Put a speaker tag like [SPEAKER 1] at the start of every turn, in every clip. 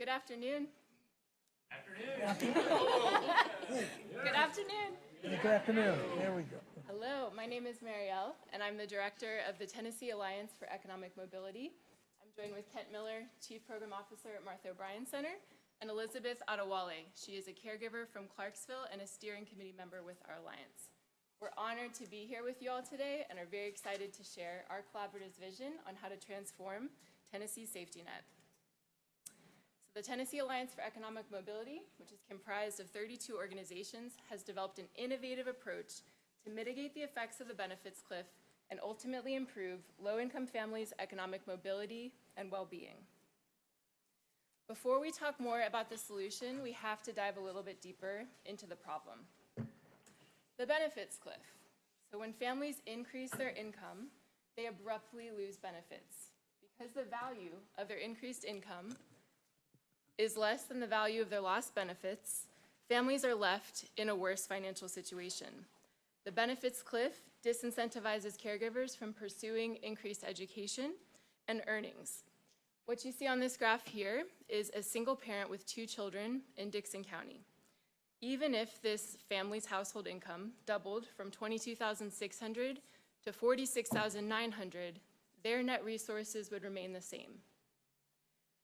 [SPEAKER 1] Good afternoon.
[SPEAKER 2] Afternoon.
[SPEAKER 1] Good afternoon.
[SPEAKER 2] Good afternoon. There we go.
[SPEAKER 1] Hello, my name is Marielle, and I'm the director of the Tennessee Alliance for Economic Mobility. I'm joined with Kent Miller, Chief Program Officer at Martha O'Brien Center, and Elizabeth Adewale. She is a caregiver from Clarksville and a steering committee member with our alliance. We're honored to be here with you all today and are very excited to share our collaborative vision on how to transform Tennessee's safety net. The Tennessee Alliance for Economic Mobility, which is comprised of 32 organizations, has developed an innovative approach to mitigate the effects of the benefits cliff and ultimately improve low-income families' economic mobility and well-being. Before we talk more about the solution, we have to dive a little bit deeper into the problem. The benefits cliff. So when families increase their income, they abruptly lose benefits. Because the value of their increased income is less than the value of their lost benefits, families are left in a worse financial situation. The benefits cliff disincentivizes caregivers from pursuing increased education and earnings. What you see on this graph here is a single parent with 2 children in Dickson County. Even if this family's household income doubled from $22,600 to $46,900, their net resources would remain the same.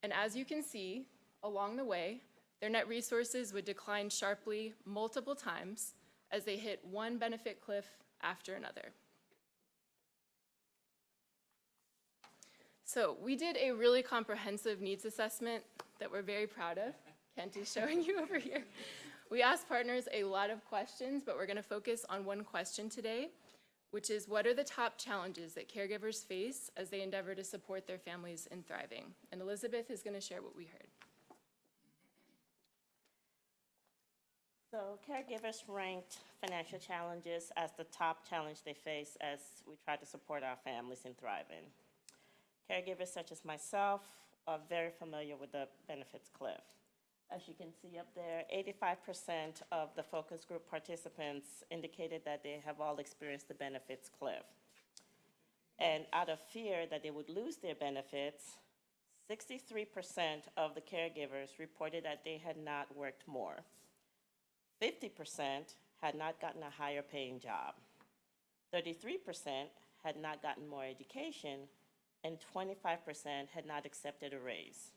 [SPEAKER 1] And as you can see, along the way, their net resources would decline sharply multiple times as they hit one benefit cliff after another. So we did a really comprehensive needs assessment that we're very proud of. Kent is showing you over here. We asked partners a lot of questions, but we're going to focus on one question today, which is, what are the top challenges that caregivers face as they endeavor to support their families in thriving? And Elizabeth is going to share what we heard.
[SPEAKER 3] So caregivers ranked financial challenges as the top challenge they face as we try to support our families in thriving. Caregivers such as myself are very familiar with the benefits cliff. As you can see up there, 85% of the focus group participants indicated that they have all experienced the benefits cliff. And out of fear that they would lose their benefits, 63% of the caregivers reported that they had not worked more. 50% had not gotten a higher paying job. 33% had not gotten more education, and 25% had not accepted a raise.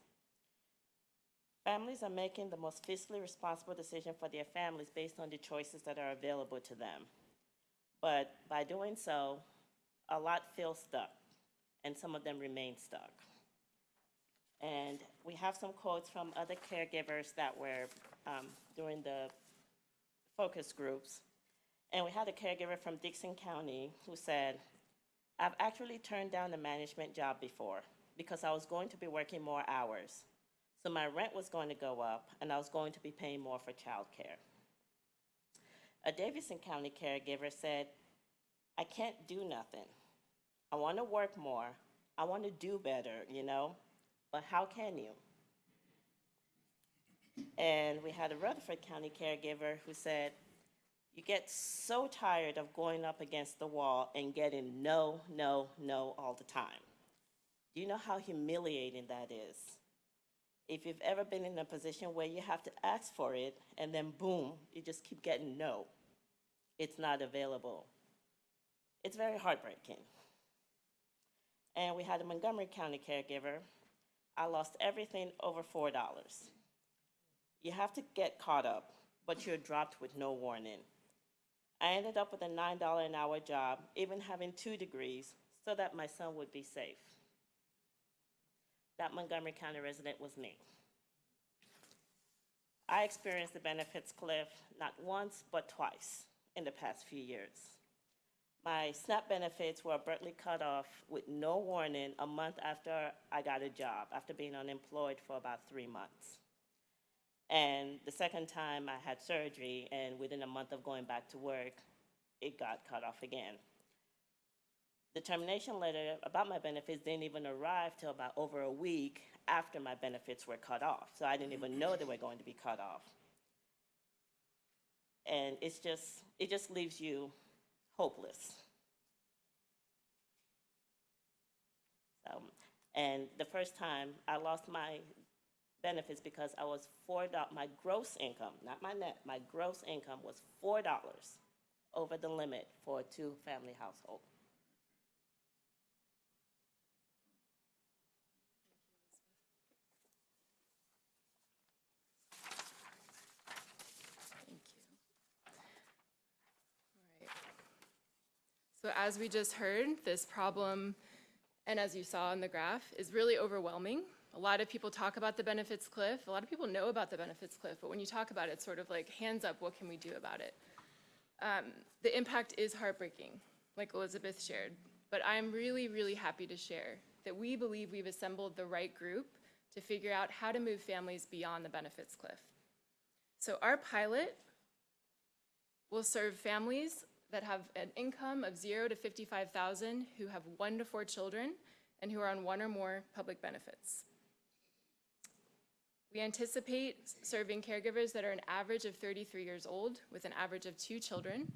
[SPEAKER 3] Families are making the most fiscally responsible decision for their families based on the choices that are available to them. But by doing so, a lot feel stuck, and some of them remain stuck. And we have some quotes from other caregivers that were during the focus groups. And we had a caregiver from Dickson County who said, "I've actually turned down a management job before because I was going to be working more hours. So my rent was going to go up and I was going to be paying more for childcare." A Davidson County caregiver said, "I can't do nothing. I want to work more. I want to do better, but how can you?" And we had a Rutherford County caregiver who said, "You get so tired of going up against the wall and getting no, no, no all the time. Do you know how humiliating that is? If you've ever been in a position where you have to ask for it and then boom, you just keep getting no. It's not available. It's very heartbreaking." And we had a Montgomery County caregiver. "I lost everything over $4. You have to get caught up, but you're dropped with no warning. I ended up with a $9 an hour job, even having 2 degrees, so that my son would be safe." That Montgomery County resident was me. I experienced the benefits cliff not once, but twice in the past few years. My SNAP benefits were abruptly cut off with no warning a month after I got a job, after being unemployed for about 3 months. And the second time I had surgery, and within a month of going back to work, it got cut off again. The termination letter about my benefits didn't even arrive till about over a week after my benefits were cut off. So I didn't even know they were going to be cut off. And it just leaves you hopeless. And the first time I lost my benefits because I was $4, my gross income, not my net, my gross income was $4 over the limit for a two-family household.
[SPEAKER 1] Thank you. All right. So as we just heard, this problem, and as you saw in the graph, is really overwhelming. A lot of people talk about the benefits cliff. A lot of people know about the benefits cliff, but when you talk about it, it's sort of like, hands up, what can we do about it? The impact is heartbreaking, like Elizabeth shared, but I'm really, really happy to share that we believe we've assembled the right group to figure out how to move families beyond the benefits cliff. So our pilot will serve families that have an income of 0 to 55,000, who have 1 to 4 children, and who are on 1 or more public benefits. We anticipate serving caregivers that are an average of 33 years old with an average of 2 children.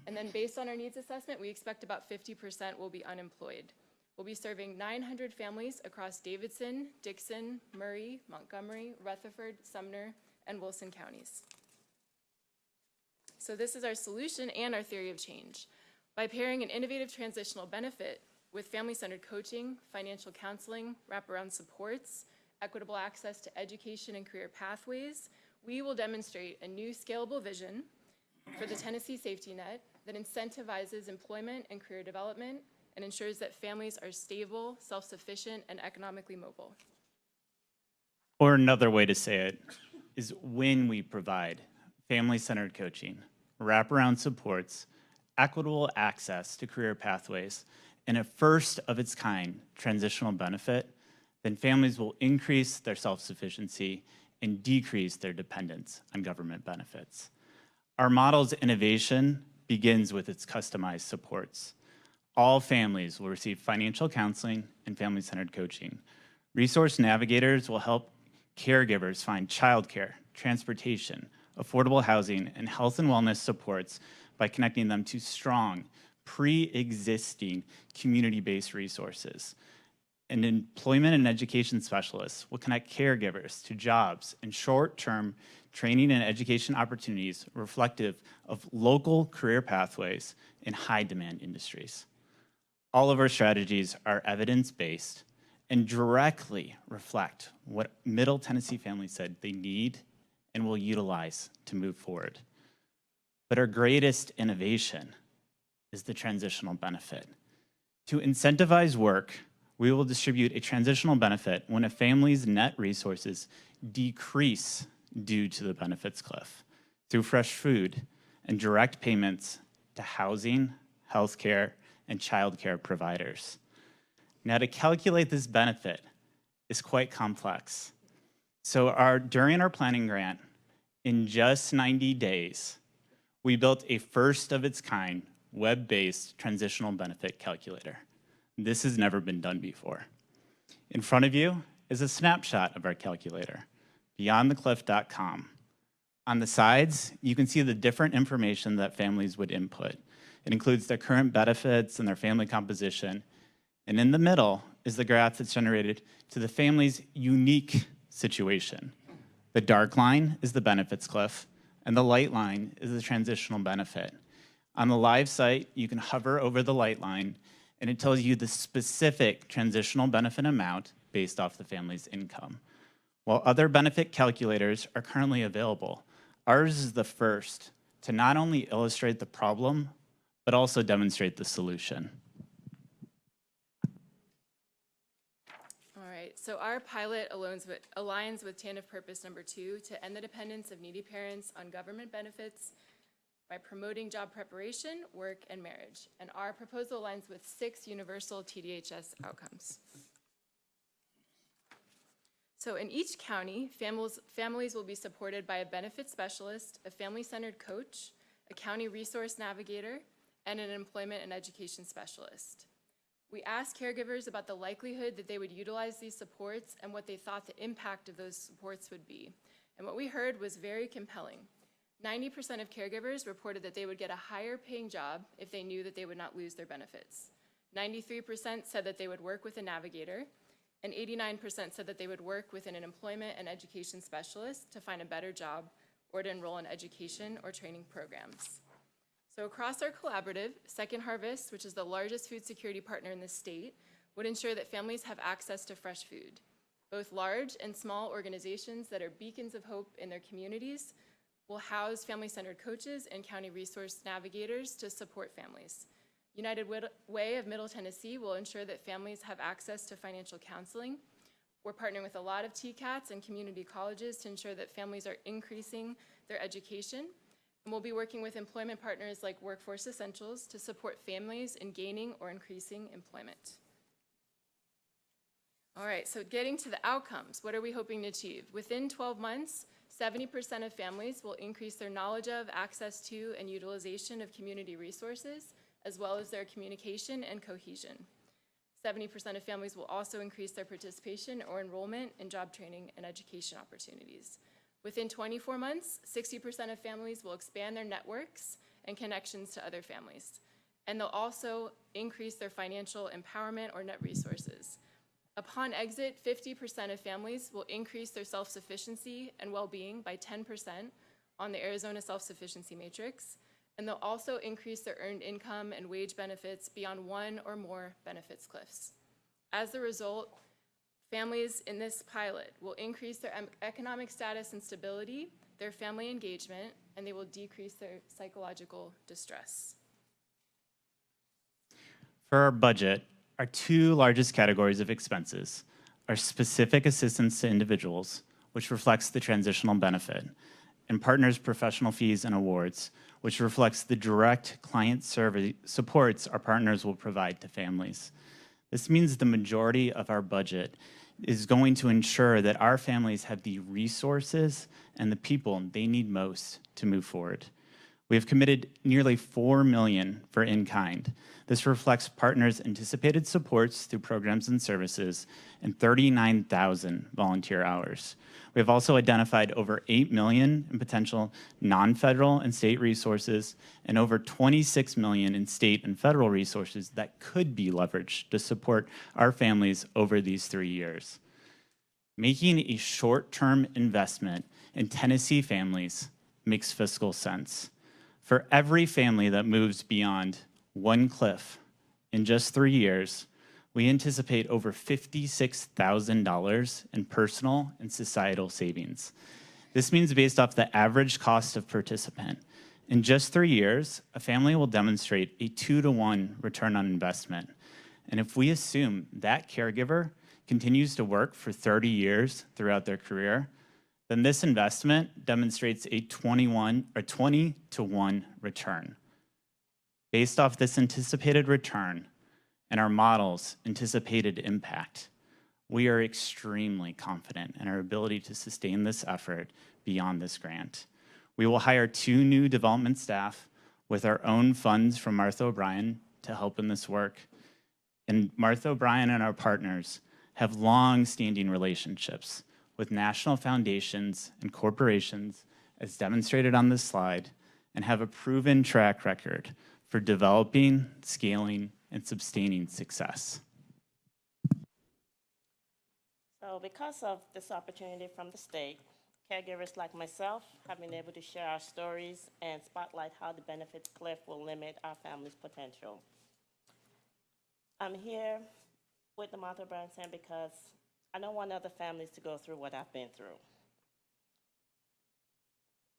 [SPEAKER 1] And then based on our needs assessment, we expect about 50% will be unemployed. We'll be serving 900 families across Davidson, Dixon, Murray, Montgomery, Rutherford, Sumner, and Wilson counties. So this is our solution and our theory of change. By pairing an innovative transitional benefit with family-centered coaching, financial counseling, wraparound supports, equitable access to education and career pathways, we will demonstrate a new scalable vision for the Tennessee safety net that incentivizes employment and career development and ensures that families are stable, self-sufficient, and economically mobile.
[SPEAKER 4] Or another way to say it is when we provide family-centered coaching, wraparound supports, equitable access to career pathways, and a first-of-its-kind transitional benefit, then families will increase their self-sufficiency and decrease their dependence on government benefits. Our model's innovation begins with its customized supports. All families will receive financial counseling and family-centered coaching. Resource navigators will help caregivers find childcare, transportation, affordable housing, and health and wellness supports by connecting them to strong, pre-existing community-based resources. And employment and education specialists will connect caregivers to jobs and short-term training and education opportunities reflective of local career pathways in high-demand industries. All of our strategies are evidence-based and directly reflect what Middle Tennessee families said they need and will utilize to move forward. But our greatest innovation is the transitional benefit. To incentivize work, we will distribute a transitional benefit when a family's net resources decrease due to the benefits cliff through fresh food and direct payments to housing, healthcare, and childcare providers. Now, to calculate this benefit is quite complex. So during our planning grant, in just 90 days, we built a first-of-its-kind web-based transitional benefit calculator. This has never been done before. In front of you is a snapshot of our calculator, beyondthecliff.com. On the sides, you can see the different information that families would input. It includes their current benefits and their family composition. And in the middle is the graph that's generated to the family's unique situation. The dark line is the benefits cliff, and the light line is the transitional benefit. On the live site, you can hover over the light line, and it tells you the specific transitional benefit amount based off the family's income. While other benefit calculators are currently available, ours is the first to not only illustrate the problem, but also demonstrate the solution.
[SPEAKER 1] All right, so our pilot aligns with TANF purpose number 2 to end the dependence of needy parents on government benefits by promoting job preparation, work, and marriage. And our proposal aligns with 6 universal TDHS outcomes. So in each county, families will be supported by a benefit specialist, a family-centered coach, a county resource navigator, and an employment and education specialist. We asked caregivers about the likelihood that they would utilize these supports and what they thought the impact of those supports would be. And what we heard was very compelling. 90% of caregivers reported that they would get a higher paying job if they knew that they would not lose their benefits. 93% said that they would work with a navigator, and 89% said that they would work with an employment and education specialist to find a better job or to enroll in education or training programs. So across our collaborative, Second Harvest, which is the largest food security partner in the state, would ensure that families have access to fresh food. Both large and small organizations that are beacons of hope in their communities will house family-centered coaches and county resource navigators to support families. United Way of Middle Tennessee will ensure that families have access to financial counseling. We're partnering with a lot of TCATs and community colleges to ensure that families are increasing their education. And we'll be working with employment partners like Workforce Essentials to support families in gaining or increasing employment. All right, so getting to the outcomes, what are we hoping to achieve? Within 12 months, 70% of families will increase their knowledge of, access to, and utilization of community resources, as well as their communication and cohesion. 70% of families will also increase their participation or enrollment in job training and education opportunities. Within 24 months, 60% of families will expand their networks and connections to other families. And they'll also increase their financial empowerment or net resources. Upon exit, 50% of families will increase their self-sufficiency and well-being by 10% on the Arizona Self-Sufficiency Matrix, and they'll also increase their earned income and wage benefits beyond one or more benefits cliffs. As a result, families in this pilot will increase their economic status and stability, their family engagement, and they will decrease their psychological distress.
[SPEAKER 4] For our budget, our two largest categories of expenses are specific assistance to individuals, which reflects the transitional benefit, and partners' professional fees and awards, which reflects the direct client supports our partners will provide to families. This means the majority of our budget is going to ensure that our families have the resources and the people they need most to move forward. We have committed nearly $4 million for in-kind. This reflects partners' anticipated supports through programs and services and 39,000 volunteer hours. We have also identified over $8 million in potential non-federal and state resources and over $26 million in state and federal resources that could be leveraged to support our families over these 3 years. Making a short-term investment in Tennessee families makes fiscal sense. For every family that moves beyond one cliff in just 3 years, we anticipate over $56,000 in personal and societal savings. This means based off the average cost of participant, in just 3 years, a family will demonstrate a 2-to-1 return on investment. And if we assume that caregiver continues to work for 30 years throughout their career, then this investment demonstrates a 20-to-1 return. Based off this anticipated return and our model's anticipated impact, we are extremely confident in our ability to sustain this effort beyond this grant. We will hire 2 new development staff with our own funds from Martha O'Brien to help in this work. And Martha O'Brien and our partners have long-standing relationships with national foundations and corporations, as demonstrated on this slide, and have a proven track record for developing, scaling, and sustaining success.
[SPEAKER 3] So because of this opportunity from the state, caregivers like myself have been able to share our stories and spotlight how the benefits cliff will limit our family's potential. I'm here with the Martha O'Brien Center because I don't want other families to go through what I've been through.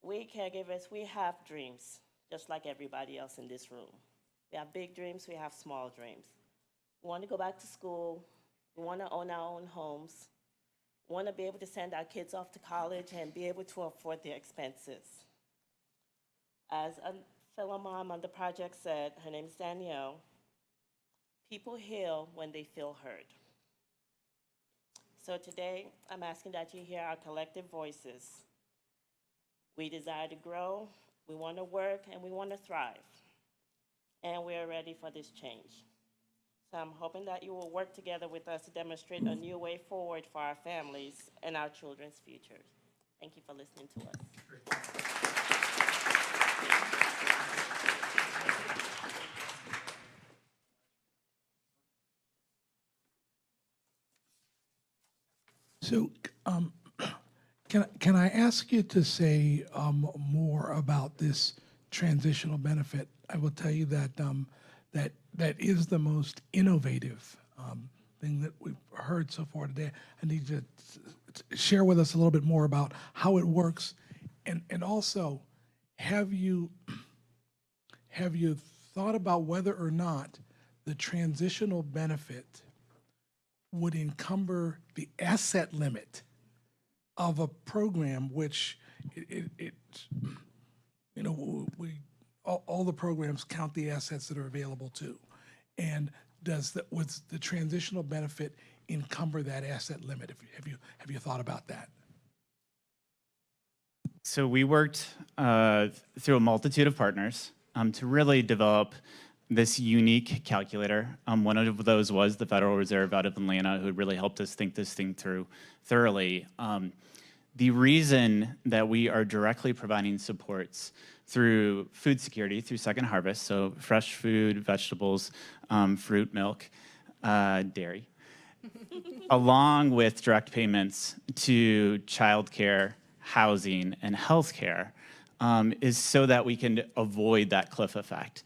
[SPEAKER 3] We caregivers, we have dreams, just like everybody else in this room. We have big dreams, we have small dreams. We want to go back to school, we want to own our own homes, we want to be able to send our kids off to college and be able to afford their expenses. As a fellow mom on the project said, her name is Danielle, people heal when they feel heard. So today, I'm asking that you hear our collective voices. We desire to grow, we want to work, and we want to thrive. And we are ready for this change. So I'm hoping that you will work together with us to demonstrate a new way forward for our families and our children's futures. Thank you for listening to us.
[SPEAKER 2] So, can I ask you to say more about this transitional benefit? I will tell you that that is the most innovative thing that we've heard so far today. I need you to share with us a little bit more about how it works, and also have you thought about whether or not the transitional benefit would encumber the asset limit of a program, which all the programs count the assets that are available too, and would the transitional benefit encumber that asset limit? Have you thought about that?
[SPEAKER 4] So we worked through a multitude of partners to really develop this unique calculator. One of those was the Federal Reserve out of Atlanta, who really helped us think this thing through thoroughly. The reason that we are directly providing supports through food security, through Second Harvest, so fresh food, vegetables, fruit, milk, dairy, along with direct payments to childcare, housing, and healthcare, is so that we can avoid that cliff effect.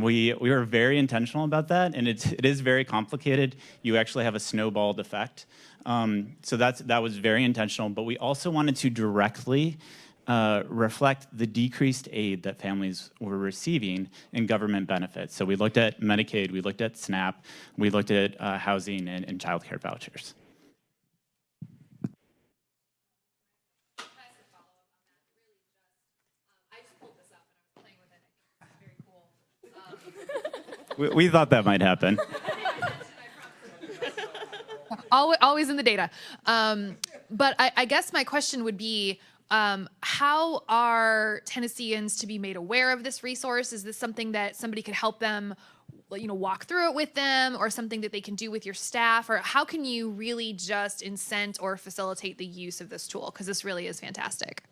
[SPEAKER 4] We were very intentional about that, and it is very complicated. You actually have a snowballed effect. So that was very intentional, but we also wanted to directly reflect the decreased aid that families were receiving in government benefits. So we looked at Medicaid, we looked at SNAP, we looked at housing and child care vouchers. We thought that might happen.
[SPEAKER 5] Always in the data. But I guess my question would be, how are Tennesseans to be made aware of this resource? Is this something that somebody could help them, walk through it with them, or something that they can do with your staff? Or how can you really just incent or facilitate the use of this tool? Because this really is fantastic.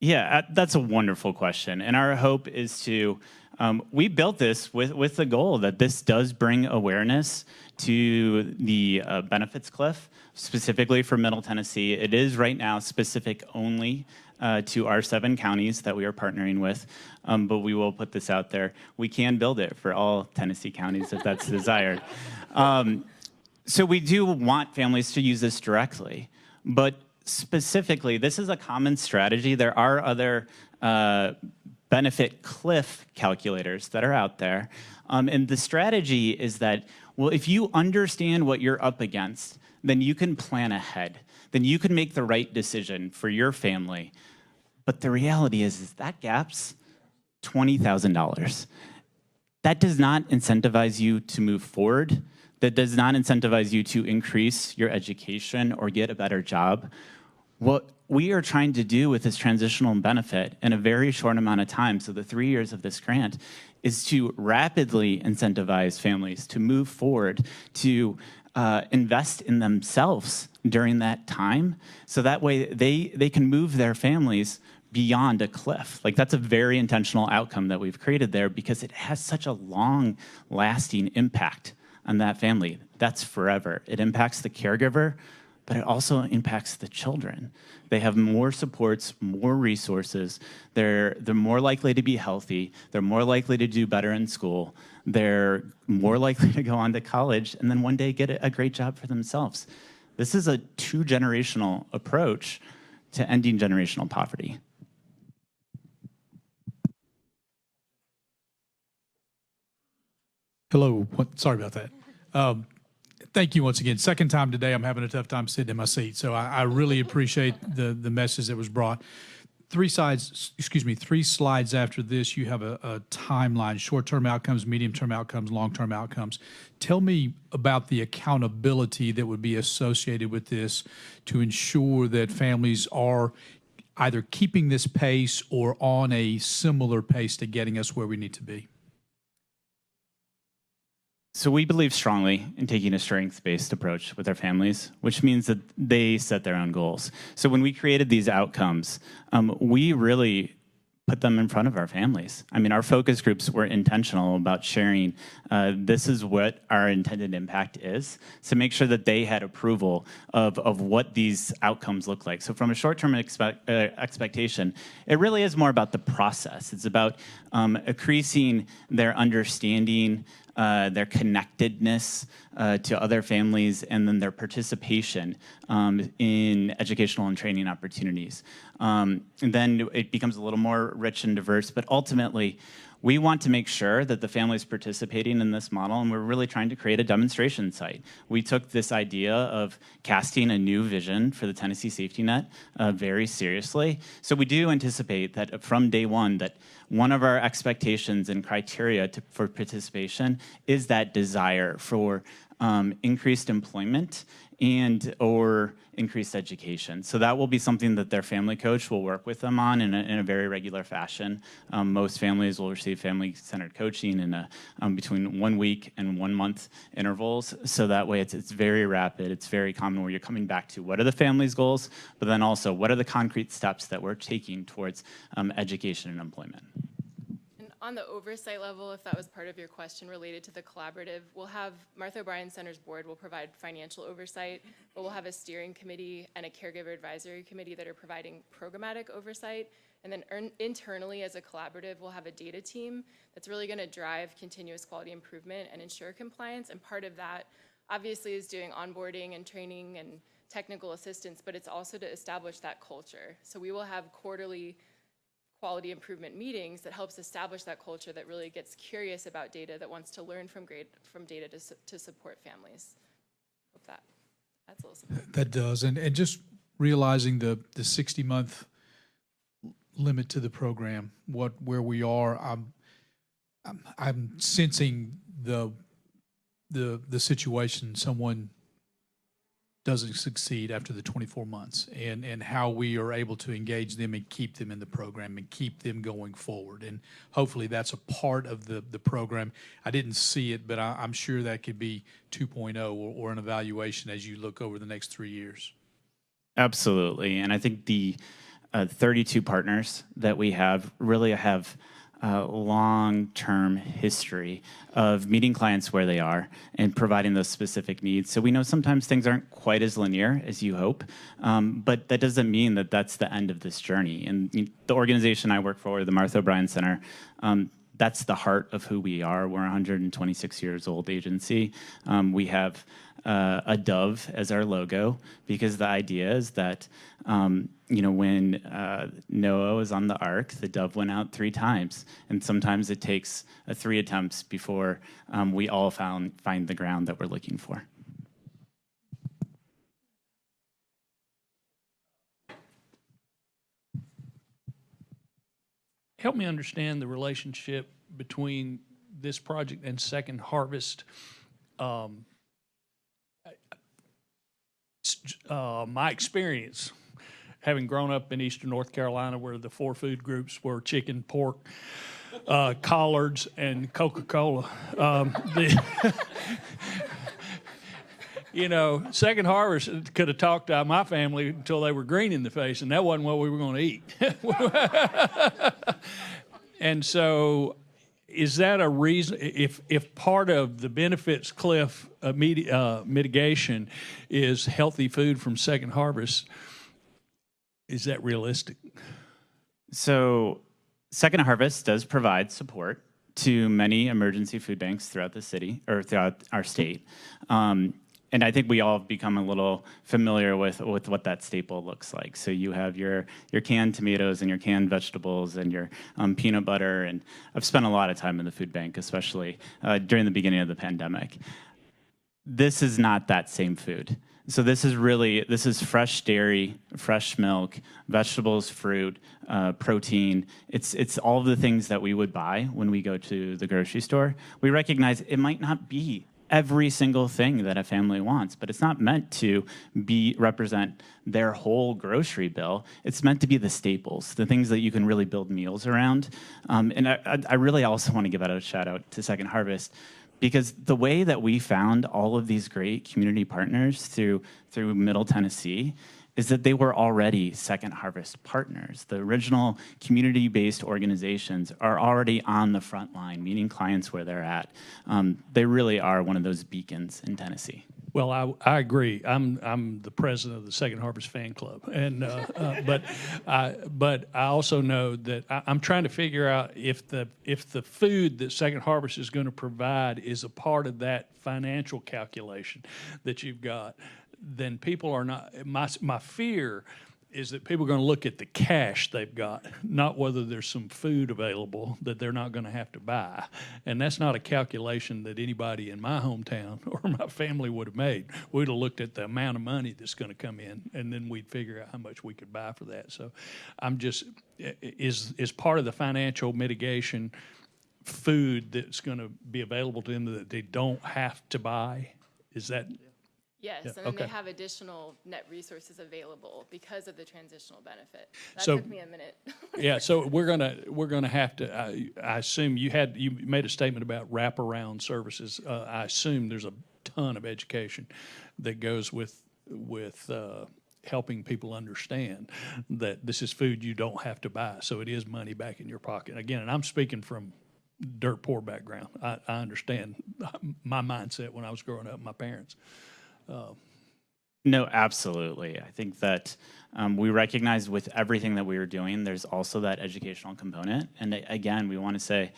[SPEAKER 4] Yeah, that's a wonderful question. And our hope is to, we built this with the goal that this does bring awareness to the benefits cliff, specifically for Middle Tennessee. It is right now specific only to our 7 counties that we are partnering with, but we will put this out there. We can build it for all Tennessee counties if that's desired. So we do want families to use this directly, but specifically, this is a common strategy. There are other benefit cliff calculators that are out there. And the strategy is that, well, if you understand what you're up against, then you can plan ahead. Then you can make the right decision for your family. But the reality is that gap's $20,000. That does not incentivize you to move forward. That does not incentivize you to increase your education or get a better job. What we are trying to do with this transitional benefit in a very short amount of time, so the 3 years of this grant, is to rapidly incentivize families to move forward, to invest in themselves during that time, so that way they can move their families beyond a cliff. Like, that's a very intentional outcome that we've created there, because it has such a long-lasting impact on that family. That's forever. It impacts the caregiver, but it also impacts the children. They have more supports, more resources. They're more likely to be healthy. They're more likely to do better in school. They're more likely to go on to college and then one day get a great job for themselves. This is a 2-generational approach to ending generational poverty.
[SPEAKER 6] Hello. Sorry about that. Thank you once again. Second time today, I'm having a tough time sitting in my seat, so I really appreciate the message that was brought. 3 slides after this, you have a timeline: short-term outcomes, medium-term outcomes, long-term outcomes. Tell me about the accountability that would be associated with this to ensure that families are either keeping this pace or on a similar pace to getting us where we need to be.
[SPEAKER 4] So we believe strongly in taking a strengths-based approach with our families, which means that they set their own goals. So when we created these outcomes, we really put them in front of our families. I mean, our focus groups were intentional about sharing this is what our intended impact is, to make sure that they had approval of what these outcomes look like. So from a short-term expectation, it really is more about the process. It's about increasing their understanding, their connectedness to other families, and then their participation in educational and training opportunities. And then it becomes a little more rich and diverse, but ultimately, we want to make sure that the families participating in this model, and we're really trying to create a demonstration site. We took this idea of casting a new vision for the Tennessee safety net very seriously. So we do anticipate that from day one, that one of our expectations and criteria for participation is that desire for increased employment and or increased education. So that will be something that their family coach will work with them on in a very regular fashion. Most families will receive family-centered coaching in between 1 week and 1 month intervals. So that way it's very rapid. It's very common where you're coming back to what are the family's goals, but then also what are the concrete steps that we're taking towards education and employment.
[SPEAKER 1] On the oversight level, if that was part of your question related to the collaborative, we'll have Martha O'Brien Center's board will provide financial oversight, but we'll have a steering committee and a caregiver advisory committee that are providing programmatic oversight. And then internally as a collaborative, we'll have a data team that's really going to drive continuous quality improvement and ensure compliance. And part of that obviously is doing onboarding and training and technical assistance, but it's also to establish that culture. So we will have quarterly quality improvement meetings that helps establish that culture that really gets curious about data, that wants to learn from data to support families. Hope that that's a little support.
[SPEAKER 6] That does, and just realizing the 60-month limit to the program, where we are, I'm sensing the situation. Someone doesn't succeed after the 24 months, and how we are able to engage them and keep them in the program and keep them going forward. And hopefully that's a part of the program. I didn't see it, but I'm sure that could be 2.0 or an evaluation as you look over the next 3 years.
[SPEAKER 4] Absolutely. And I think the 32 partners that we have really have long-term history of meeting clients where they are and providing those specific needs. So we know sometimes things aren't quite as linear as you hope, but that doesn't mean that that's the end of this journey. And the organization I work for, the Martha O'Brien Center, that's the heart of who we are. We're a 126 years old agency. We have a dove as our logo because the idea is that when Noah was on the ark, the dove went out 3 times, and sometimes it takes 3 attempts before we all find the ground that we're looking for.
[SPEAKER 7] Help me understand the relationship between this project and Second Harvest. My experience, having grown up in eastern North Carolina where the 4 food groups were chicken, pork, collards, and Coca-Cola. Second Harvest could have talked to my family until they were green in the face, and that wasn't what we were going to eat. And so is that a reason, if part of the benefits cliff mitigation is healthy food from Second Harvest, is that realistic?
[SPEAKER 4] So Second Harvest does provide support to many emergency food banks throughout the city or throughout our state. And I think we all have become a little familiar with what that staple looks like. So you have your canned tomatoes and your canned vegetables and your peanut butter. And I've spent a lot of time in the food bank, especially during the beginning of the pandemic. This is not that same food. So this is fresh dairy, fresh milk, vegetables, fruit, protein. It's all of the things that we would buy when we go to the grocery store. We recognize it might not be every single thing that a family wants, but it's not meant to represent their whole grocery bill. It's meant to be the staples, the things that you can really build meals around. And I really also want to give a shout out to Second Harvest, because the way that we found all of these great community partners through Middle Tennessee is that they were already Second Harvest partners. The original community-based organizations are already on the front line, meeting clients where they're at. They really are one of those beacons in Tennessee.
[SPEAKER 7] Well, I agree. I'm the president of the Second Harvest Fan Club, and but I also know that I'm trying to figure out if the food that Second Harvest is going to provide is a part of that financial calculation that you've got. Then people are not. My fear is that people are going to look at the cash they've got, not whether there's some food available that they're not going to have to buy. And that's not a calculation that anybody in my hometown or my family would have made. We'd have looked at the amount of money that's going to come in, and then we'd figure out how much we could buy for that. So I'm just, is part of the financial mitigation food that's going to be available to them that they don't have to buy? Is that?
[SPEAKER 1] Yes,
[SPEAKER 7] Yeah,
[SPEAKER 1] and then
[SPEAKER 7] okay.
[SPEAKER 1] they have additional net resources available because of the transitional benefit. That
[SPEAKER 7] So-
[SPEAKER 1] took me a minute.
[SPEAKER 7] Yeah, so we're gonna have to. I assume you made a statement about wraparound services. I assume there's a ton of education that goes with helping people understand that this is food you don't have to buy. So it is money back in your pocket. Again, and I'm speaking from dirt poor background. I understand my mindset when I was growing up. My parents.
[SPEAKER 4] No, absolutely. I think that we recognize with everything that we were doing, there's also that educational component. And again, we want to say,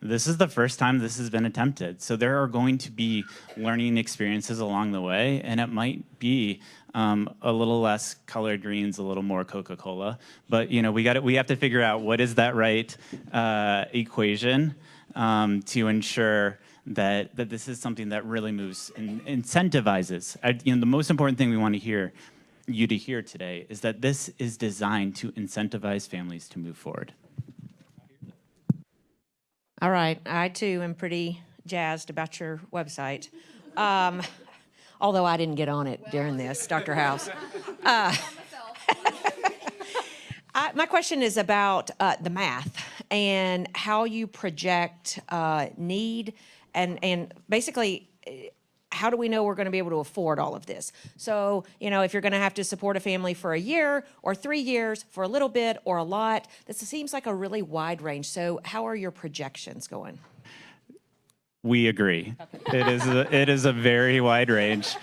[SPEAKER 4] this is the first time this has been attempted. So there are going to be learning experiences along the way, and it might be a little less colored greens, a little more Coca-Cola. But we have to figure out what is that right equation to ensure that this is something that really moves and incentivizes. The most important thing we want to hear today is that this is designed to incentivize families to move forward.
[SPEAKER 8] All right, I too am pretty jazzed about your website. Although I didn't get on it during this, Dr. House. My question is about the math and how you project need and basically how do we know we're going to be able to afford all of this? So, if you're going to have to support a family for a year or 3 years, for a little bit or a lot, this seems like a really wide range. So how are your projections going?
[SPEAKER 4] We agree. It is a very wide range.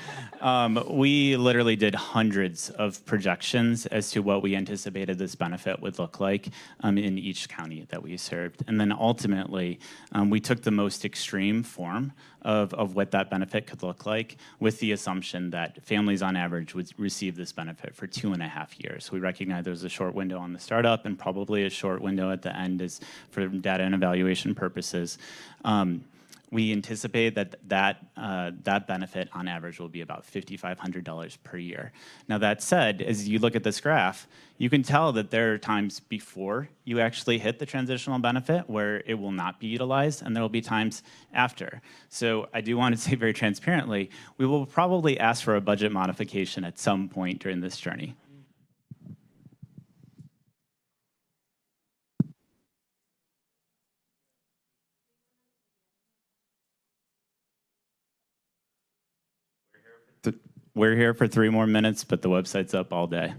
[SPEAKER 4] We literally did hundreds of projections as to what we anticipated this benefit would look like in each county that we served. And then ultimately, we took the most extreme form of what that benefit could look like with the assumption that families on average would receive this benefit for 2.5 years. We recognize there's a short window on the startup and probably a short window at the end is for data and evaluation purposes. We anticipate that benefit on average will be about $5,500 per year. Now that said, as you look at this graph, you can tell that there are times before you actually hit the transitional benefit where it will not be utilized, and there will be times after. So I do want to say very transparently, we will probably ask for a budget modification at some point during this journey. We're here for 3 more minutes, but the website's up all day.